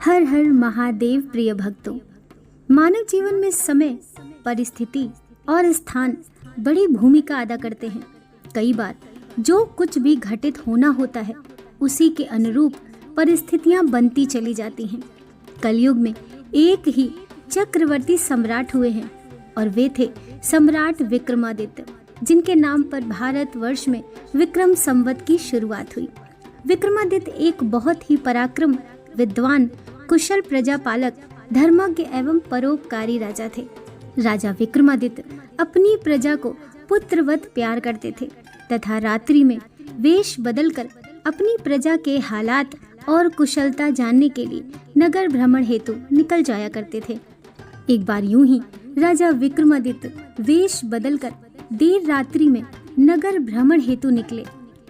हर हर महादेव प्रिय भक्तों। मानव जीवन में समय, परिस्थिति और स्थान बड़ी भूमिका अदा करते हैं। कई बार जो कुछ भी घटित होना होता है उसी के अनुरूप परिस्थितियां बनती चली जाती हैं। कलयुग में एक ही चक्रवर्ती सम्राट हुए हैं और वे थे सम्राट विक्रमादित्य, जिनके नाम पर भारतवर्ष में विक्रम संवत की शुरुआत हुई। विक्रमादित्य एक बहुत ही पराक्रम, विद्वान, कुशल प्रजापालक, धर्मज्ञ एवं परोपकारी राजा थे। राजा विक्रमादित्य अपनी प्रजा को पुत्रवत प्यार करते थे तथा रात्रि में वेश बदलकर अपनी प्रजा के हालात और कुशलता जानने के लिए नगर भ्रमण हेतु निकल जाया करते थे। एक बार यूं ही राजा विक्रमादित्य वेश बदलकर देर रात्रि में नगर भ्रमण हेतु निकले।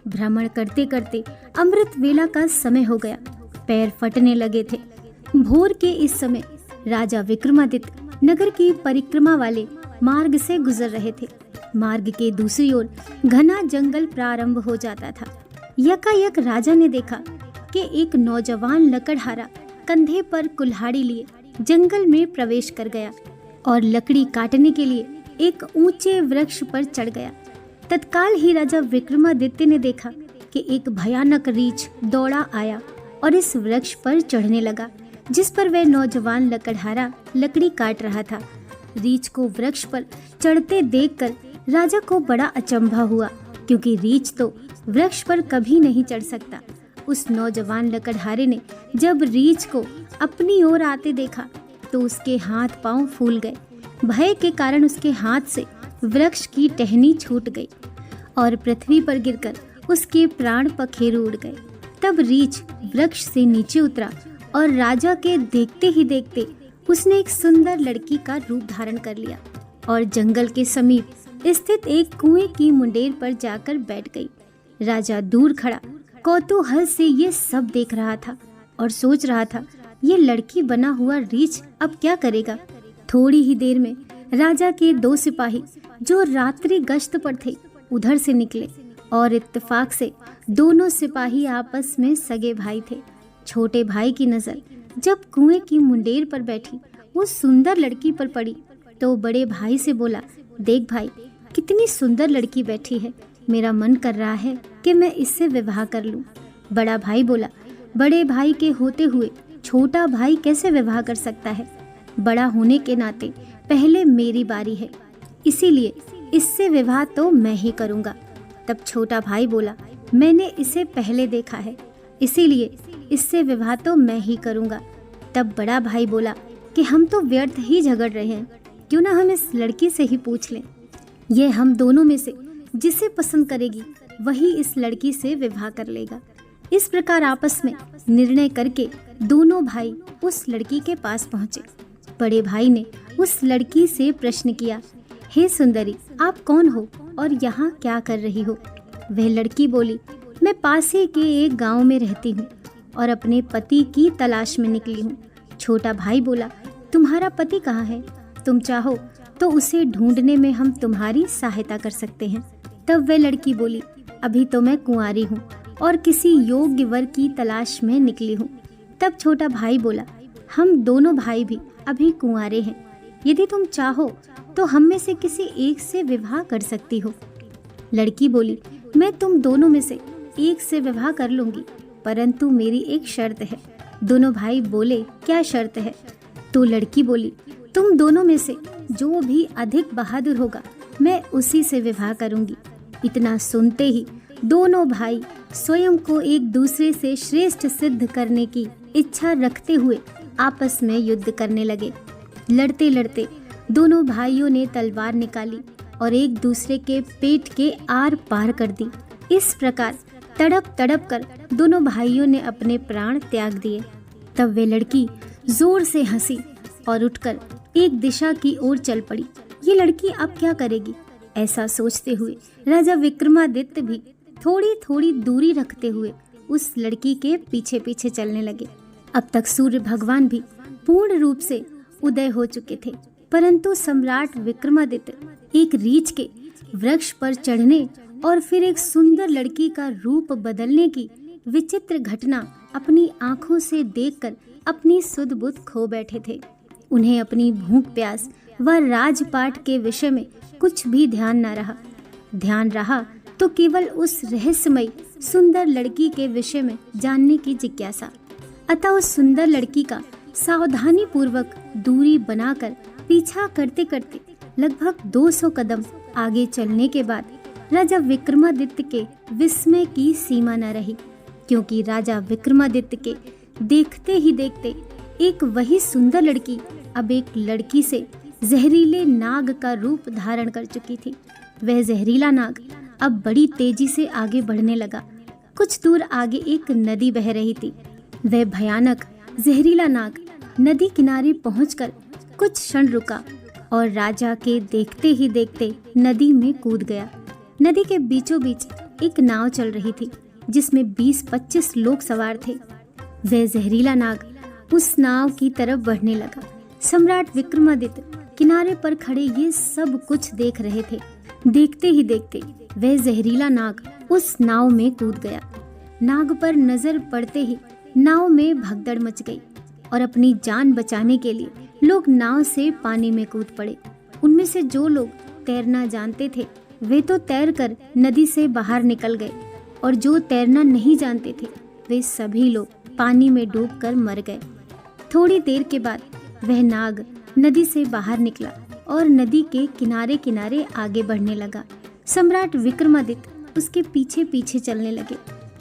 भ्रमण करते करते अमृत वेला का समय हो गया, पैर फटने लगे थे। भोर के इस समय राजा विक्रमादित्य नगर की परिक्रमा वाले मार्ग से गुजर रहे थे। मार्ग के दूसरी ओर घना जंगल प्रारंभ हो जाता था। यकायक राजा ने देखा कि एक नौजवान लकड़हारा कंधे पर कुल्हाड़ी लिए जंगल में प्रवेश कर गया और लकड़ी काटने के लिए एक ऊंचे वृक्ष पर चढ़ गया। तत्काल ही राजा विक्रमादित्य ने देखा कि एक भयानक रीछ दौड़ा आया और इस वृक्ष पर चढ़ने लगा, जिस पर वह नौजवान लकड़हारा लकड़ी काट रहा था। रीछ को वृक्ष पर चढ़ते देखकर राजा को बड़ा अचंभा हुआ, क्योंकि रीछ तो वृक्ष पर कभी नहीं चढ़ सकता। उस नौजवान लकड़हारे ने जब रीछ को अपनी ओर आते देखा तो उसके हाथ पांव फूल गए। भय के कारण उसके हाथ से वृक्ष की टहनी छूट गई और पृथ्वी पर गिरकर उसके प्राण पखेरु उड़ गए। तब रीछ वृक्ष से नीचे उतरा और राजा के देखते ही देखते उसने एक सुंदर लड़की का रूप धारण कर लिया और जंगल के समीप स्थित एक कुएं की मुंडेर पर जाकर बैठ गई। राजा दूर खड़ा कौतूहल से ये सब देख रहा था और सोच रहा था, ये लड़की बना हुआ रीछ अब क्या करेगा। थोड़ी ही देर में राजा के दो सिपाही जो रात्रि गश्त पर थे उधर से निकले और इत्तेफाक से दोनों सिपाही आपस में सगे भाई थे। छोटे भाई की नजर जब कुएं की मुंडेर पर बैठी उस सुंदर लड़की पर पड़ी तो बड़े भाई से बोला, देख भाई, कितनी सुंदर लड़की बैठी है, मेरा मन कर रहा है कि मैं इससे विवाह कर लूं। बड़ा भाई बोला, बड़े भाई के होते हुए छोटा भाई कैसे विवाह कर सकता है, बड़ा होने के नाते पहले मेरी बारी है, इसीलिए इससे विवाह तो मैं ही करूंगा। तब छोटा भाई बोला, मैंने इसे पहले देखा है, इसीलिए इससे विवाह तो मैं ही करूंगा। तब बड़ा भाई बोला कि हम तो व्यर्थ ही झगड़ रहे हैं, क्यों ना हम इस लड़की से ही पूछ लें। ये हम दोनों में से जिसे पसंद करेगी वही इस लड़की से विवाह कर लेगा। इस प्रकार आपस में निर्णय करके दोनों भाई उस लड़की के पास पहुंचे। बड़े भाई ने उस लड़की से प्रश्न किया, हे सुंदरी, आप कौन हो और यहाँ क्या कर रही हो। वह लड़की बोली, मैं पास ही के एक गांव में रहती हूँ और अपने पति की तलाश में निकली हूँ। छोटा भाई बोला, तुम्हारा पति कहाँ है, तुम चाहो तो उसे ढूंढने में हम तुम्हारी सहायता कर सकते हैं। तब वह लड़की बोली, अभी तो मैं कुंवारी हूँ और किसी योग्य वर की तलाश में निकली हूँ। तब छोटा भाई बोला, हम दोनों भाई भी अभी कुंवारे हैं, यदि तुम चाहो तो हम में से किसी एक से विवाह कर सकती हो। लड़की बोली, मैं तुम दोनों में से एक से विवाह कर लूंगी, परंतु मेरी एक शर्त है। दोनों भाई बोले, क्या शर्त है। तो लड़की बोली, तुम दोनों में से जो भी अधिक बहादुर होगा मैं उसी से विवाह करूंगी। इतना सुनते ही दोनों भाई स्वयं को एक दूसरे से श्रेष्ठ सिद्ध करने की इच्छा रखते हुए आपस में युद्ध करने लगे। लड़ते लड़ते दोनों भाइयों ने तलवार निकाली और एक दूसरे के पेट के आर पार कर दी। इस प्रकार तड़प तड़प कर दोनों भाइयों ने अपने प्राण त्याग दिए। तब वे लड़की जोर से हंसी और उठकर एक दिशा की ओर चल पड़ी। ये लड़की अब क्या करेगी, ऐसा सोचते हुए राजा विक्रमादित्य भी थोड़ी थोड़ी दूरी रखते हुए उस लड़की के पीछे पीछे चलने लगे। अब तक सूर्य भगवान भी पूर्ण रूप से उदय हो चुके थे, परंतु सम्राट विक्रमादित्य एक रीछ के वृक्ष पर चढ़ने और फिर एक सुंदर लड़की का रूप बदलने की विचित्र घटना अपनी आंखों से देखकर अपनी सुध बुध खो बैठे थे। उन्हें अपनी भूख प्यास व राजपाट के विषय में कुछ भी ध्यान न रहा। ध्यान रहा तो केवल उस रहस्यमयी सुंदर लड़की के विषय में जानने की जिज्ञासा। अतः उस सुंदर लड़की का सावधानी पूर्वक दूरी बनाकर पीछा करते करते लगभग 200 कदम आगे चलने के बाद राजा विक्रमादित्य के विस्मय की सीमा न रही, क्योंकि राजा विक्रमादित्य के देखते ही देखते एक वही सुंदर लड़की अब एक लड़की से जहरीले नाग का रूप धारण कर चुकी थी। वह जहरीला नाग अब बड़ी तेजी से आगे बढ़ने लगा। कुछ दूर आगे एक नदी बह रही थी। वह भयानक जहरीला नाग नदी किनारे पहुंचकर कुछ क्षण रुका और राजा के देखते ही देखते नदी में कूद गया। नदी के बीचों बीच एक नाव चल रही थी जिसमें 20-25 लोग सवार थे। वह जहरीला नाग उस नाव की तरफ बढ़ने लगा। सम्राट विक्रमादित्य किनारे पर खड़े ये सब कुछ देख रहे थे। देखते ही देखते वह जहरीला नाग उस नाव में कूद गया। नाग पर नजर पड़ते ही नाव में भगदड़ मच गई और अपनी जान बचाने के लिए लोग नाव से पानी में कूद पड़े। उनमें से जो लोग तैरना जानते थे वे तो तैरकर नदी से बाहर निकल गए और जो तैरना नहीं जानते थे वे सभी लोग पानी में डूबकर मर गए। थोड़ी देर के बाद वह नाग नदी से बाहर निकला और नदी के किनारे किनारे आगे बढ़ने लगा। सम्राट विक्रमादित्य उसके पीछे पीछे चलने लगे।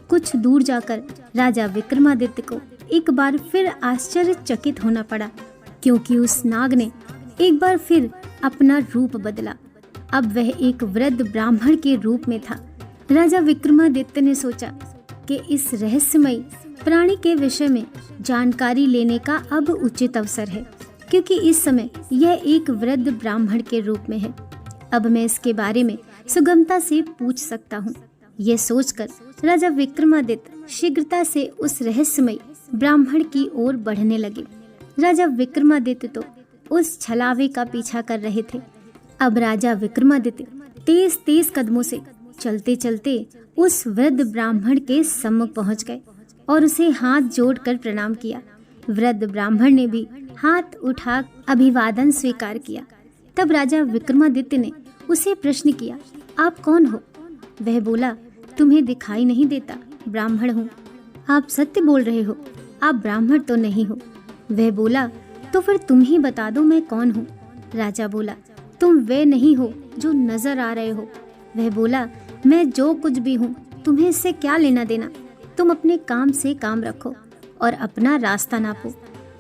कुछ दूर जाकर राजा विक्रमादित्य को एक बार फिर आश्चर्यचकित होना पड़ा, क्योंकि उस नाग ने एक बार फिर अपना रूप बदला। अब वह एक वृद्ध ब्राह्मण के रूप में था। राजा विक्रमादित्य ने सोचा कि इस रहस्यमयी प्राणी के विषय में जानकारी लेने का अब उचित अवसर है, क्योंकि इस समय यह एक वृद्ध ब्राह्मण के रूप में है। अब मैं इसके बारे में सुगमता से पूछ सकता हूँ। यह सोचकर राजा विक्रमादित्य शीघ्रता से उस रहस्यमयी ब्राह्मण की ओर बढ़ने लगे। राजा विक्रमादित्य तो उस छलावे का पीछा कर रहे थे। अब राजा विक्रमादित्य तेज तेज कदमों से चलते चलते उस वृद्ध ब्राह्मण के सम्मुख पहुंच गए और उसे हाथ जोड़कर प्रणाम किया। वृद्ध ब्राह्मण ने भी हाथ उठा अभिवादन स्वीकार किया। तब राजा विक्रमादित्य ने उसे प्रश्न किया, आप कौन हो? वह बोला, तुम्हें दिखाई नहीं देता, ब्राह्मण हूँ। आप सत्य बोल रहे हो, आप ब्राह्मण तो नहीं हो। वह बोला, तो फिर तुम ही बता दो मैं कौन हूँ। राजा बोला, तुम वे नहीं हो जो नजर आ रहे हो। वह बोला, मैं जो कुछ भी हूँ तुम्हें इससे क्या लेना देना। तुम अपने काम से काम रखो और अपना रास्ता नापो।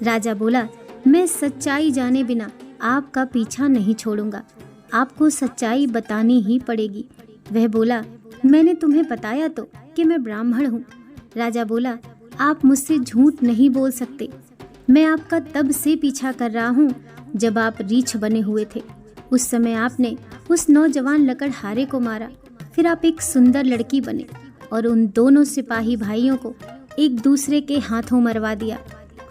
राजा बोला, मैं सच्चाई जाने बिना आपका पीछा नहीं छोड़ूंगा, आपको सच्चाई बतानी ही पड़ेगी। वह बोला, मैंने तुम्हें बताया तो कि मैं ब्राह्मण हूँ। राजा बोला, आप मुझसे झूठ नहीं बोल सकते। मैं आपका तब से पीछा कर रहा हूँ जब आप रीछ बने हुए थे। उस समय आपने उस नौजवान लकड़हारे को मारा, फिर आप एक सुंदर लड़की बने और उन दोनों सिपाही भाइयों को एक दूसरे के हाथों मरवा दिया।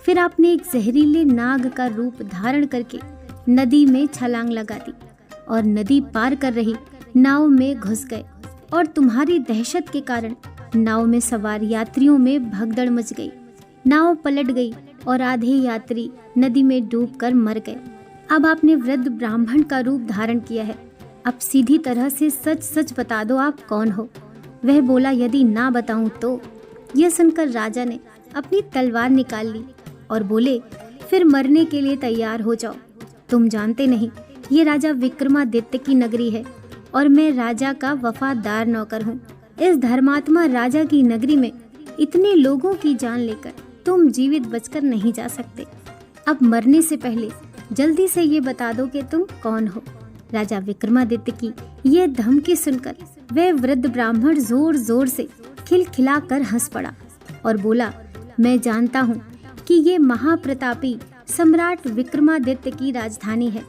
फिर आपने एक जहरीले नाग का रूप धारण करके नदी में छलांग लगा दी और नदी पार कर रही नाव में घुस गए और तुम्हारी दहशत के कारण नाव में सवार यात्रियों में भगदड़ मच गई। नाव पलट गई और आधे यात्री नदी में डूबकर मर गए। अब आपने वृद्ध ब्राह्मण का रूप धारण किया है। अब सीधी तरह से सच सच बता दो आप कौन हो। वह बोला, यदि ना बताऊं तो। यह सुनकर राजा ने अपनी तलवार निकाल ली और बोले, फिर मरने के लिए तैयार हो जाओ। तुम जानते नहीं ये राजा विक्रमादित्य की नगरी है और मैं राजा का वफादार नौकर हूँ। इस धर्मात्मा राजा की नगरी में इतने लोगों की जान लेकर तुम जीवित बचकर नहीं जा सकते। अब मरने से पहले जल्दी से ये बता दो कि तुम कौन हो। राजा विक्रमादित्य की ये धमकी सुनकर वह वृद्ध ब्राह्मण जोर जोर से खिलखिलाकर हंस पड़ा और बोला, मैं जानता हूँ कि ये महाप्रतापी सम्राट विक्रमादित्य की राजधानी है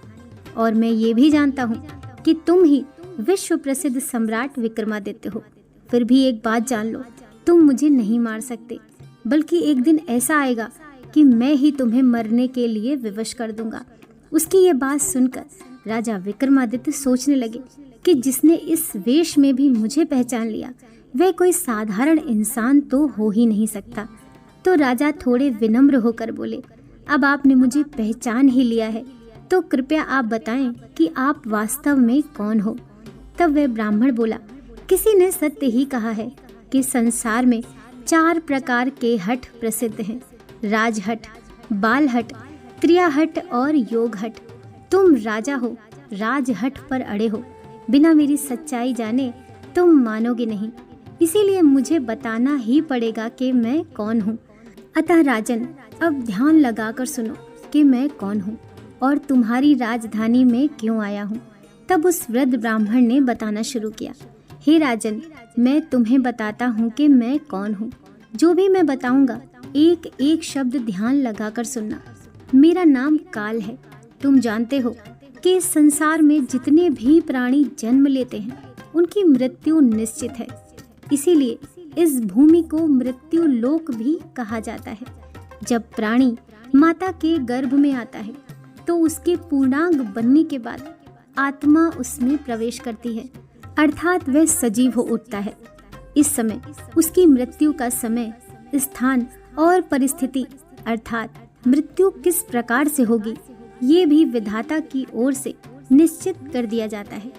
और मैं ये भी जानता हूँ कि तुम ही विश्व प्रसिद्ध सम्राट विक्रमादित्य हो। फिर भी एक बात जान लो, तुम मुझे नहीं मार सकते, बल्कि एक दिन ऐसा आएगा कि मैं ही तुम्हें मरने के लिए विवश कर दूंगा। उसकी ये बात सुनकर राजा विक्रमादित्य सोचने लगे कि जिसने इस वेश में भी मुझे पहचान लिया वह कोई साधारण इंसान तो हो ही नहीं सकता। तो राजा थोड़े विनम्र होकर बोले, अब आपने मुझे पहचान ही लिया है, तो कृपया आप बताएं कि आप वास्तव में कौन हो। तब वह ब्राह्मण बोला, किसी ने सत्य ही कहा है कि संसार में 4 प्रकार के हठ प्रसिद्ध हैं, राजहठ, बालहठ, त्रियाहठ और योगहठ। तुम राजा हो, राजहठ पर अड़े हो। बिना मेरी सच्चाई जाने तुम मानोगे नहीं, इसीलिए मुझे बताना ही पड़ेगा कि मैं कौन हूँ। अतः राजन, अब ध्यान लगाकर सुनो कि मैं कौन हूँ और तुम्हारी राजधानी में क्यों आया हूँ। तब उस वृद्ध ब्राह्मण ने बताना शुरू किया, हे राजन, मैं तुम्हें बताता हूँ कि मैं कौन हूँ। जो भी मैं बताऊंगा एक एक शब्द ध्यान लगाकर सुनना। मेरा नाम काल है। तुम जानते हो कि इस संसार में जितने भी प्राणी जन्म लेते हैं उनकी मृत्यु निश्चित है। इसीलिए इस भूमि को मृत्यु लोक भी कहा जाता है। जब प्राणी माता के गर्भ में आता है तो उसके पूर्णांग बनने के बाद आत्मा उसमें प्रवेश करती है, अर्थात वह सजीव हो उठता है। इस समय उसकी मृत्यु का समय, स्थान और परिस्थिति अर्थात मृत्यु किस प्रकार से होगी, ये भी विधाता की ओर से निश्चित कर दिया जाता है।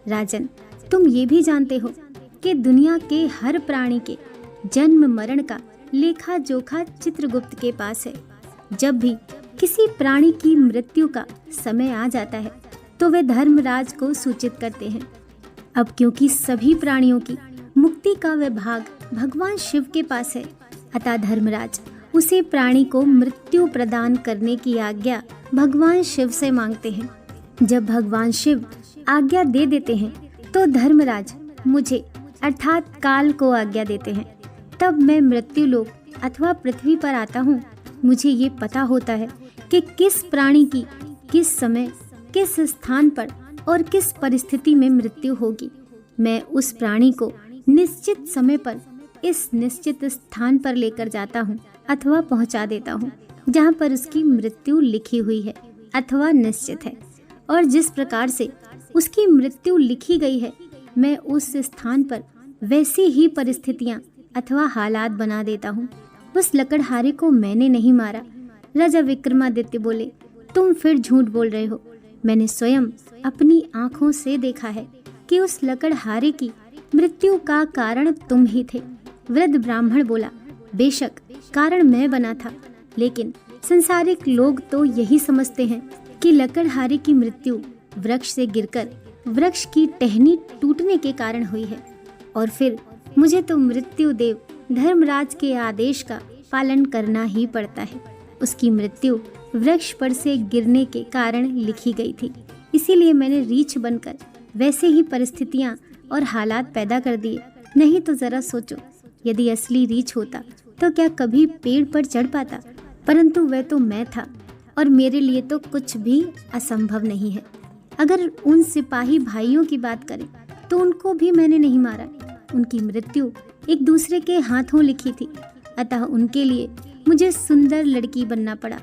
राजन, तुम ये भी जानते हो कि दुनिया के हर प्राणी के जन्म मरण का लेखा जोखा चित्रगुप्त के पास है। जब भी किसी प्राणी की मृत्यु का समय आ जाता है तो वे धर्मराज को सूचित करते हैं। अब क्योंकि सभी प्राणियों की मुक्ति का विभाग भगवान शिव के पास है, अतः धर्मराज उसे प्राणी को मृत्यु प्रदान करने की आज्ञा भगवान शिव से मांगते हैं। जब भगवान शिव आज्ञा दे देते हैं तो धर्मराज मुझे अर्थात काल को आज्ञा देते हैं। तब मैं मृत्यु लोक अथवा पृथ्वी पर आता हूँ। मुझे ये पता होता है कि किस प्राणी की किस समय, किस स्थान पर और किस परिस्थिति में मृत्यु होगी। मैं उस प्राणी को निश्चित समय पर इस निश्चित स्थान पर लेकर जाता हूँ अथवा पहुँचा देता हूँ जहाँ पर उसकी मृत्यु लिखी हुई है अथवा निश्चित है। और जिस प्रकार से उसकी मृत्यु लिखी गई है, मैं उस स्थान पर वैसी ही परिस्थितियाँ अथवा हालात बना देता हूँ। उस लकड़हारे को मैंने नहीं मारा। राजा विक्रमादित्य बोले, तुम फिर झूठ बोल रहे हो। मैंने स्वयं अपनी आंखों से देखा है कि उस लकड़हारे की मृत्यु का कारण तुम ही थे। वृद्ध ब्राह्मण बोला, बेशक कारण मैं बना था, लेकिन संसारिक लोग तो यही समझते हैं कि लकड़हारे की मृत्यु वृक्ष से गिरकर वृक्ष की टहनी टूटने के कारण हुई है। और फिर मुझे तो मृत्यु देव धर्मराज के आदेश का पालन करना ही पड़ता है। उसकी मृत्यु वृक्ष पर से गिरने के कारण लिखी गई थी, इसीलिए मैंने रीछ बनकर वैसे ही परिस्थितियां और हालात पैदा कर दिए। नहीं तो जरा सोचो, यदि असली रीछ होता तो क्या कभी पेड़ पर चढ़ पाता? परंतु वह तो मैं था और मेरे लिए तो कुछ भी असंभव नहीं है। अगर उन सिपाही भाइयों की बात करें तो उनको भी मैंने नहीं मारा। उनकी मृत्यु एक दूसरे के हाथों लिखी थी, अतः उनके लिए मुझे सुंदर लड़की बनना पड़ा।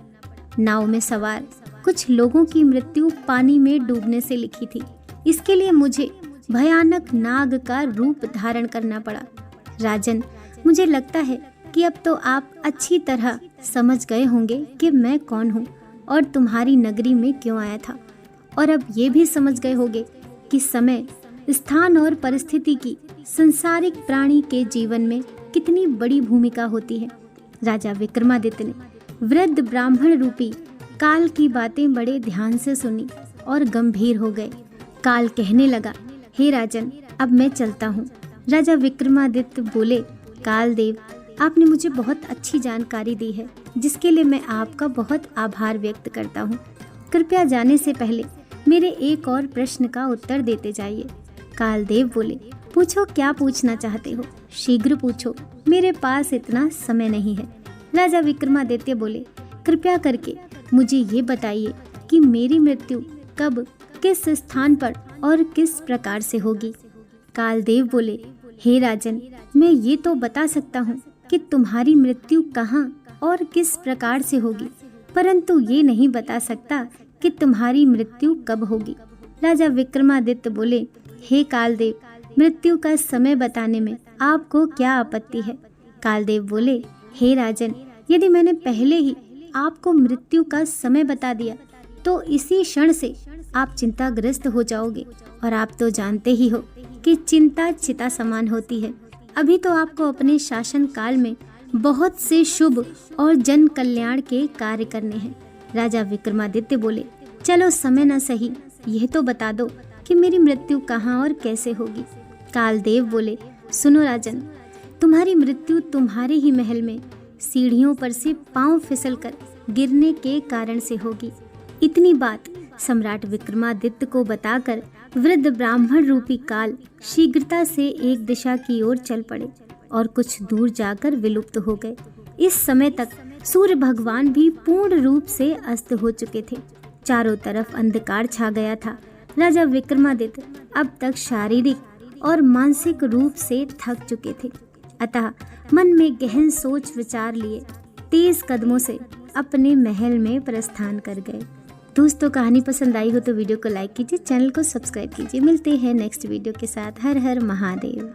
नाव में सवार कुछ लोगों की मृत्यु पानी में डूबने से लिखी थी, इसके लिए मुझे भयानक नाग का रूप धारण करना पड़ा। राजन, मुझे लगता है कि अब तो आप अच्छी तरह समझ गए होंगे कि मैं कौन हूँ और तुम्हारी नगरी में क्यों आया था। और अब ये भी समझ गए होंगे कि समय, स्थान और परिस्थिति की संसारिक प्राणी के जीवन में कितनी बड़ी भूमिका होती है। राजा विक्रमादित्य ने वृद्ध ब्राह्मण रूपी काल की बातें बड़े ध्यान से सुनी और गंभीर हो गए। काल कहने लगा, हे राजन, अब मैं चलता हूँ। राजा विक्रमादित्य बोले, काल देव, आपने मुझे बहुत अच्छी जानकारी दी है, जिसके लिए मैं आपका बहुत आभार व्यक्त करता हूँ। कृपया जाने से पहले मेरे एक और प्रश्न का उत्तर देते जाइए। कालदेव बोले, पूछो, क्या पूछना चाहते हो? शीघ्र पूछो, मेरे पास इतना समय नहीं है। राजा विक्रमादित्य बोले, कृपया करके मुझे ये बताइए कि मेरी मृत्यु कब, किस स्थान पर और किस प्रकार से होगी। कालदेव बोले, हे राजन, मैं ये तो बता सकता हूँ कि तुम्हारी मृत्यु कहाँ और किस प्रकार से होगी, परंतु ये नहीं बता सकता कि तुम्हारी मृत्यु कब होगी। राजा विक्रमादित्य बोले, हे कालदेव, मृत्यु का समय बताने में आपको क्या आपत्ति है? कालदेव बोले, हे राजन, यदि मैंने पहले ही आपको मृत्यु का समय बता दिया तो इसी क्षण से आप चिंताग्रस्त हो जाओगे, और आप तो जानते ही हो कि चिंता चिता समान होती है। अभी तो आपको अपने शासन काल में बहुत से शुभ और जन कल्याण के कार्य करने हैं। राजा विक्रमादित्य बोले, चलो समय न सही, यह तो बता दो कि मेरी मृत्यु कहाँ और कैसे होगी। कालदेव बोले, सुनो राजन, तुम्हारी मृत्यु तुम्हारे ही महल में सीढ़ियों पर से पांव फिसलकर गिरने के कारण से होगी। इतनी बात सम्राट विक्रमादित्य को बताकर वृद्ध ब्राह्मण रूपी काल शीघ्रता से एक दिशा की ओर चल पड़े और कुछ दूर जाकर विलुप्त हो गए। इस समय तक सूर्य भगवान भी पूर्ण रूप से अस्त हो चुके थे। चारों तरफ अंधकार छा गया था। राजा विक्रमादित्य अब तक शारीरिक और मानसिक रूप से थक चुके थे, अतः मन में गहन सोच विचार लिए तेज कदमों से अपने महल में प्रस्थान कर गए। दोस्तों, कहानी पसंद आई हो तो वीडियो को लाइक कीजिए, चैनल को सब्सक्राइब कीजिए। मिलते हैं नेक्स्ट वीडियो के साथ। हर हर महादेव।